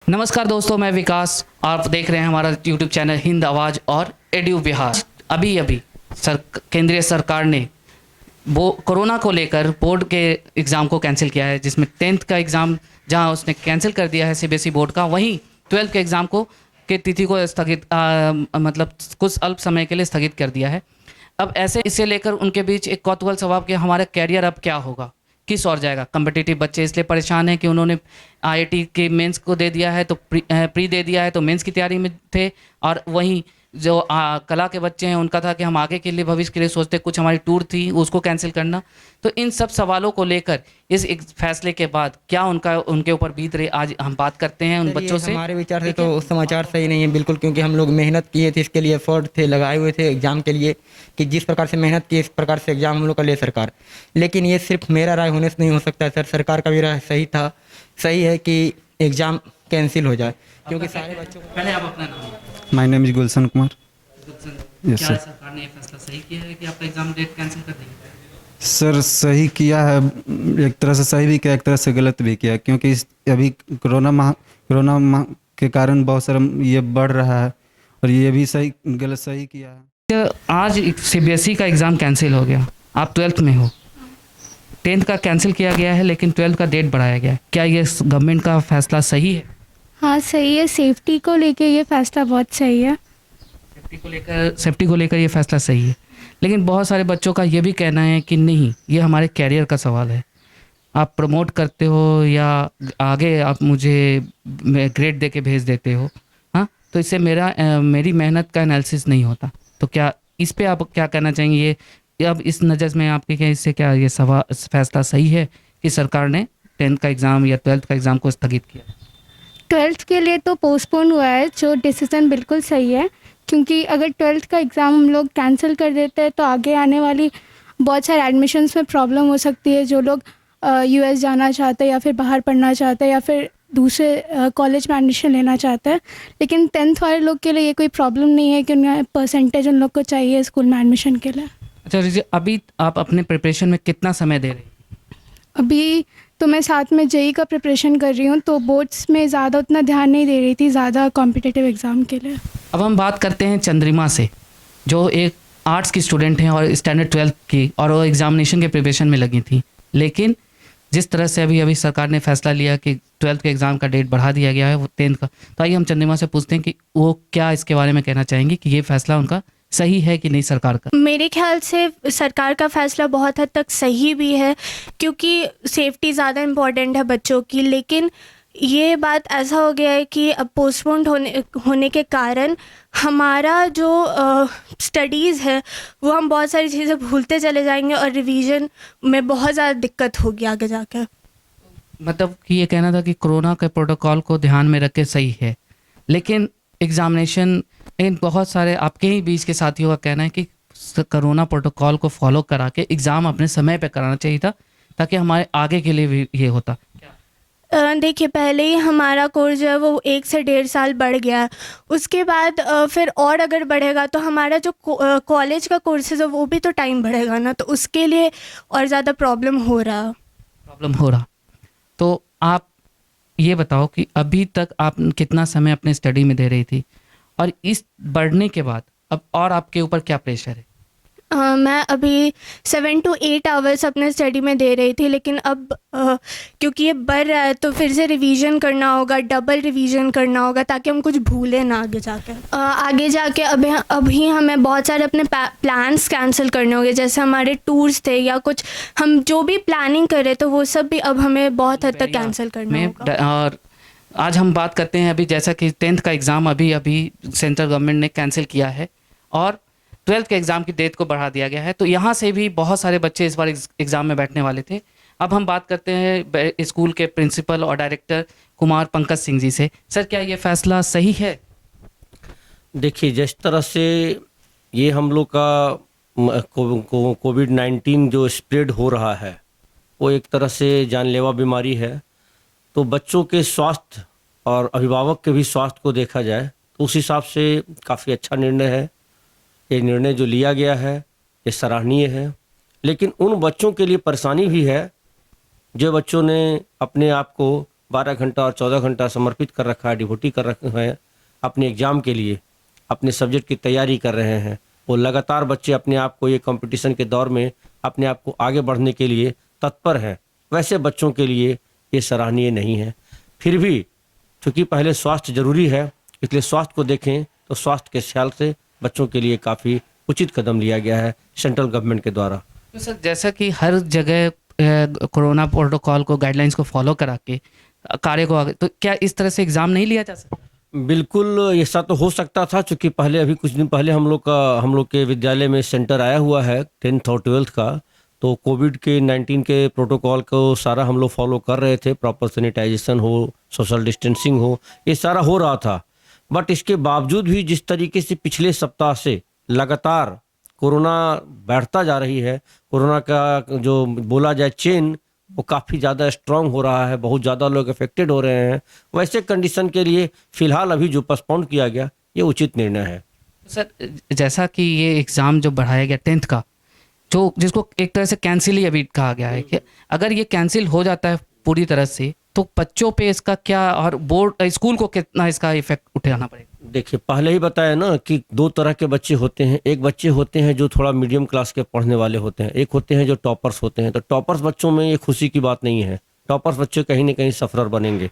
नमस्कार दोस्तों, मैं विकास। आप देख रहे हैं हमारा YouTube चैनल हिंद आवाज़ और एड्यू बिहार। अभी केंद्रीय सरकार ने कोरोना को लेकर बोर्ड के एग्ज़ाम को कैंसिल किया है, जिसमें 10th का एग्ज़ाम जहां उसने कैंसिल कर दिया है सीबीएसई बोर्ड का, वहीं 12th के एग्ज़ाम को के तिथि को स्थगित मतलब कुछ अल्प समय के लिए स्थगित कर दिया है। अब ऐसे इसे लेकर उनके बीच एक कौतूहल सवाल कि हमारा कैरियर अब क्या होगा, किस ओर जाएगा। कम्पिटिटिव बच्चे इसलिए परेशान हैं कि उन्होंने आईआईटी के मेंस को दे दिया है, तो प्री दे दिया है, तो मेंस की तैयारी में थे। और वहीं जो कला के बच्चे हैं उनका था कि हम आगे के लिए भविष्य के लिए सोचते, कुछ हमारी टूर थी उसको कैंसिल करना। तो इन सब सवालों को लेकर इस एक फैसले के बाद क्या उनके ऊपर बीत रही, आज हम बात करते हैं उन बच्चों से। हमारे विचार से तो समाचार सही नहीं है बिल्कुल, क्योंकि हम लोग मेहनत किए थे, इसके लिए एफर्ट थे, लगाए हुए थे एग्ज़ाम के लिए, कि जिस प्रकार से मेहनत की इस प्रकार से एग्ज़ाम हम लोग का ले सरकार। लेकिन ये सिर्फ मेरा राय होने से नहीं हो सकता है सर, सरकार का भी राय सही है कि एग्ज़ाम कैंसिल हो जाए, क्योंकि सारे बच्चों को। पहले आप अपना नाम। My name is Gulshan Kumar. क्या यस सर। सरकार ने ये फैसला सही किया है कि आपका एग्जाम डेट कैंसिल कर देंगे? सर सही किया है, एक तरह से सही भी किया, एक तरह से गलत भी किया, क्योंकि अभी कोरोना के कारण बहुत सारा ये बढ़ रहा है, और ये भी सही किया है। आज सीबीएसई का एग्ज़ाम कैंसिल हो गया, आप 12th में हो, 10th का कैंसिल किया गया है लेकिन 12th का डेट बढ़ाया गया है। क्या ये गवर्नमेंट का फैसला सही है? हाँ सही है, सेफ्टी को लेके ये फैसला बहुत सही है। सेफ्टी को लेकर ये फैसला सही है, लेकिन बहुत सारे बच्चों का ये भी कहना है कि नहीं, ये हमारे कैरियर का सवाल है। आप प्रमोट करते हो या आगे आप मुझे ग्रेड दे के भेज देते हो, हाँ, तो इससे मेरी मेहनत का एनालिसिस नहीं होता। तो क्या इस पे आप क्या कहना चाहेंगे? ये अब इस नज़र में आपके क्या इससे क्या ये फैसला सही है कि सरकार ने 10th का एग्ज़ाम या 12th का एग्ज़ाम को स्थगित किया? 12th के लिए तो पोस्टपोन हुआ है, जो डिसीज़न बिल्कुल सही है, क्योंकि अगर 12th का एग्ज़ाम हम लोग कैंसिल कर देते हैं तो आगे आने वाली बहुत सारे एडमिशन्स में प्रॉब्लम हो सकती है। जो लोग यूएस जाना चाहते हैं या फिर बाहर पढ़ना चाहते हैं या फिर दूसरे कॉलेज में एडमिशन लेना चाहते हैं, लेकिन 10th वाले लोग के लिए ये कोई प्रॉब्लम नहीं है कि उनका परसेंटेज उन लोग को चाहिए स्कूल में एडमिशन के लिए। अच्छा रिजी, अभी आप अपने प्रिपरेशन में कितना समय दे रहे हैं? अभी तो मैं साथ में जेई का प्रिपरेशन कर रही हूँ, तो बोर्ड्स में ज़्यादा उतना ध्यान नहीं दे रही थी, ज़्यादा कॉम्पिटिटिव एग्ज़ाम के लिए। अब हम बात करते हैं चंद्रिमा से, जो एक आर्ट्स की स्टूडेंट हैं और स्टैंडर्ड 12th की, और वो एग्जामिनेशन के प्रिपरेशन में लगी थी। लेकिन जिस तरह से अभी सरकार ने फैसला लिया कि 12th के एग्ज़ाम का डेट बढ़ा दिया गया है, वो 10th का, तो आइए हम चंद्रिमा से पूछते हैं कि वो क्या इसके बारे में कहना चाहेंगे कि ये फैसला उनका सही है कि नहीं सरकार का। मेरे ख्याल से सरकार का फ़ैसला बहुत हद तक सही भी है, क्योंकि सेफ्टी ज़्यादा इम्पॉर्टेंट है बच्चों की। लेकिन ये बात ऐसा हो गया है कि अब पोस्टपोन्ड होने के कारण हमारा जो स्टडीज़ है वो हम बहुत सारी चीज़ें भूलते चले जाएंगे, और रिवीजन में बहुत ज़्यादा दिक्कत होगी आगे जाकर। मतलब कि ये कहना था कि कोरोना के प्रोटोकॉल को ध्यान में रख के सही है, लेकिन लेकिन बहुत सारे आपके ही बीच के साथियों का कहना है कि कोरोना प्रोटोकॉल को फॉलो करा के एग्ज़ाम अपने समय पे कराना चाहिए था, ताकि हमारे आगे के लिए भी ये होता। देखिए, पहले ही हमारा कोर्स जो है वो 1 से 1.5 साल बढ़ गया है। उसके बाद फिर और अगर बढ़ेगा तो हमारा जो कॉलेज का कोर्सेज है वो भी तो टाइम बढ़ेगा ना, तो उसके लिए और ज़्यादा प्रॉब्लम हो रहा। तो आप ये बताओ कि अभी तक आप कितना समय अपने स्टडी में दे रही थी, और इस बढ़ने के बाद अब और आपके ऊपर क्या प्रेशर है? मैं अभी 7 to 8 आवर्स अपने स्टडी में दे रही थी, लेकिन अब क्योंकि ये बढ़ रहा है तो फिर से रिवीजन करना होगा, डबल रिवीजन करना होगा, ताकि हम कुछ भूलें ना आगे जाके अभी हमें बहुत सारे अपने प्लान्स कैंसिल करने होंगे, जैसे हमारे टूर्स थे या कुछ हम जो भी प्लानिंग कर रहे तो वो सब भी अब हमें बहुत हद तक कैंसिल करना होगा। और आज हम बात करते हैं अभी, जैसा कि 10th का एग्ज़ाम अभी सेंट्रल गवर्नमेंट ने कैंसिल किया है और 12th के एग्ज़ाम की डेट को बढ़ा दिया गया है, तो यहाँ से भी बहुत सारे बच्चे इस बार एग्ज़ाम में बैठने वाले थे। अब हम बात करते हैं स्कूल के प्रिंसिपल और डायरेक्टर कुमार पंकज सिंह जी से। सर, क्या ये फैसला सही है? देखिए, जिस तरह से ये हम लोग का कोविड-19 जो स्प्रेड हो रहा है वो एक तरह से जानलेवा बीमारी है, तो बच्चों के स्वास्थ्य और अभिभावक के भी स्वास्थ्य को देखा जाए तो उस हिसाब से काफ़ी अच्छा निर्णय है। ये निर्णय जो लिया गया है ये सराहनीय है, लेकिन उन बच्चों के लिए परेशानी भी है जो बच्चों ने अपने आप को 12 घंटा और 14 घंटा समर्पित कर रखा है, डिवोटी कर रखे हैं अपने एग्ज़ाम के लिए, अपने सब्जेक्ट की तैयारी कर रहे हैं। वो लगातार बच्चे अपने आप को ये कंपटीशन के दौर में अपने आप को आगे बढ़ने के लिए तत्पर हैं। वैसे बच्चों के लिए ये सराहनीय नहीं है। फिर भी चूँकि पहले स्वास्थ्य जरूरी है, इसलिए स्वास्थ्य को देखें तो स्वास्थ्य के ख्याल से बच्चों के लिए काफ़ी उचित कदम लिया गया है सेंट्रल गवर्नमेंट के द्वारा। तो सर जैसा कि हर जगह कोरोना प्रोटोकॉल को गाइडलाइंस को फॉलो करा के कार्य को आगे, तो क्या इस तरह से एग्ज़ाम नहीं लिया जा सकता? बिल्कुल ऐसा तो हो सकता था, क्योंकि पहले अभी कुछ दिन पहले हम लोग के विद्यालय में सेंटर आया हुआ है 10th और 12th का। तो कोविड के 19 के प्रोटोकॉल को सारा हम लोग फॉलो कर रहे थे, प्रॉपर सैनिटाइजेशन हो, सोशल डिस्टेंसिंग हो, ये सारा हो रहा था। बट इसके बावजूद भी जिस तरीके से पिछले सप्ताह से लगातार कोरोना बढ़ता जा रही है, कोरोना का जो बोला जाए चेन वो काफ़ी ज़्यादा स्ट्रांग हो रहा है, बहुत ज़्यादा लोग अफेक्टेड हो रहे हैं। वैसे कंडीशन के लिए फ़िलहाल अभी जो पोस्टपोन किया गया ये उचित निर्णय है। सर जैसा कि ये एग्ज़ाम जो बढ़ाया गया 10th का, जो जिसको एक तरह से कैंसिल ही अभी कहा गया है, कि अगर ये कैंसिल हो जाता है पूरी तरह से तो बच्चों पे इसका क्या और बोर्ड स्कूल को कितना इसका इफेक्ट उठाना पड़ेगा? देखिए पहले ही बताया ना कि दो तरह के बच्चे होते हैं। एक बच्चे होते हैं जो थोड़ा मीडियम क्लास के पढ़ने वाले होते हैं, एक होते हैं जो टॉपर्स होते हैं। तो टॉपर्स बच्चों में ये खुशी की बात नहीं है, टॉपर्स बच्चे कहीं ना कहीं सफरर बनेंगे।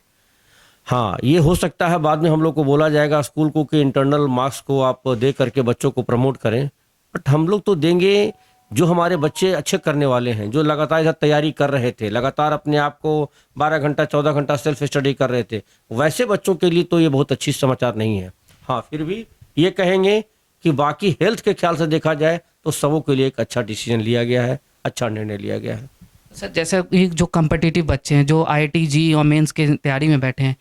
हाँ, ये हो सकता है बाद में हम लोग को बोला जाएगा स्कूल को कि इंटरनल मार्क्स को आप दे करके बच्चों को प्रमोट करें, बट हम लोग तो देंगे जो हमारे बच्चे अच्छे करने वाले हैं, जो लगातार इधर तैयारी कर रहे थे, लगातार अपने आप को 12 घंटा 14 घंटा सेल्फ स्टडी कर रहे थे। वैसे बच्चों के लिए तो ये बहुत अच्छी समाचार नहीं है। हाँ, फिर भी ये कहेंगे कि बाकी हेल्थ के ख्याल से देखा जाए तो सबों के लिए एक अच्छा डिसीजन लिया गया है, अच्छा निर्णय लिया गया है। सर जैसे ये जो कम्पिटिटिव बच्चे हैं जो IIT जी और मेंस की तैयारी में बैठे हैं,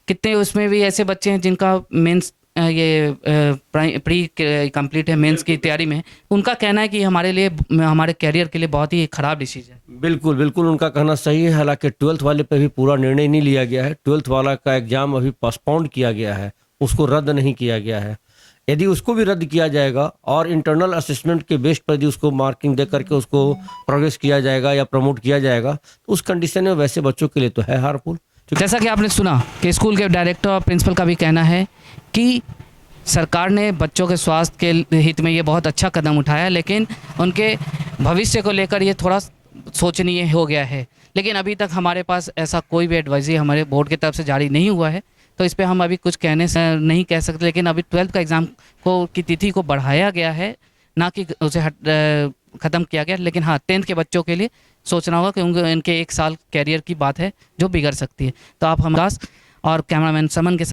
कितने उसमें भी ऐसे बच्चे हैं जिनका मेंस ये प्री कंप्लीट है, मेंस की तैयारी में, उनका कहना है कि हमारे लिए, हमारे कैरियर के लिए बहुत ही खराब डिसीजन है। बिल्कुल बिल्कुल उनका कहना सही है। हालांकि 12th वाले पे भी पूरा निर्णय नहीं लिया गया है। 12th वाला का एग्जाम अभी पोस्टपोन किया गया है, उसको रद्द नहीं किया गया है। यदि उसको भी रद्द किया जाएगा और इंटरनल असेसमेंट के बेस पर यदि उसको मार्किंग दे करके उसको प्रोग्रेस किया जाएगा या प्रमोट किया जाएगा तो उस कंडीशन में वैसे बच्चों के लिए तो है हार्मफुल। जैसा कि आपने सुना कि स्कूल के डायरेक्टर और प्रिंसिपल का भी कहना है कि सरकार ने बच्चों के स्वास्थ्य के हित में ये बहुत अच्छा कदम उठाया है, लेकिन उनके भविष्य को लेकर ये थोड़ा सोचनीय हो गया है। लेकिन अभी तक हमारे पास ऐसा कोई भी एडवाइजरी हमारे बोर्ड की तरफ से जारी नहीं हुआ है, तो इस पे हम अभी कुछ कहने से नहीं कह सकते। लेकिन अभी 12th का एग्ज़ाम को की तिथि को बढ़ाया गया है, ना कि उसे ख़त्म किया गया। लेकिन हाँ, 10th के बच्चों के लिए सोचना होगा कि इनके 1 साल कैरियर की बात है जो बिगड़ सकती है। तो आप हम और कैमरामैन समन के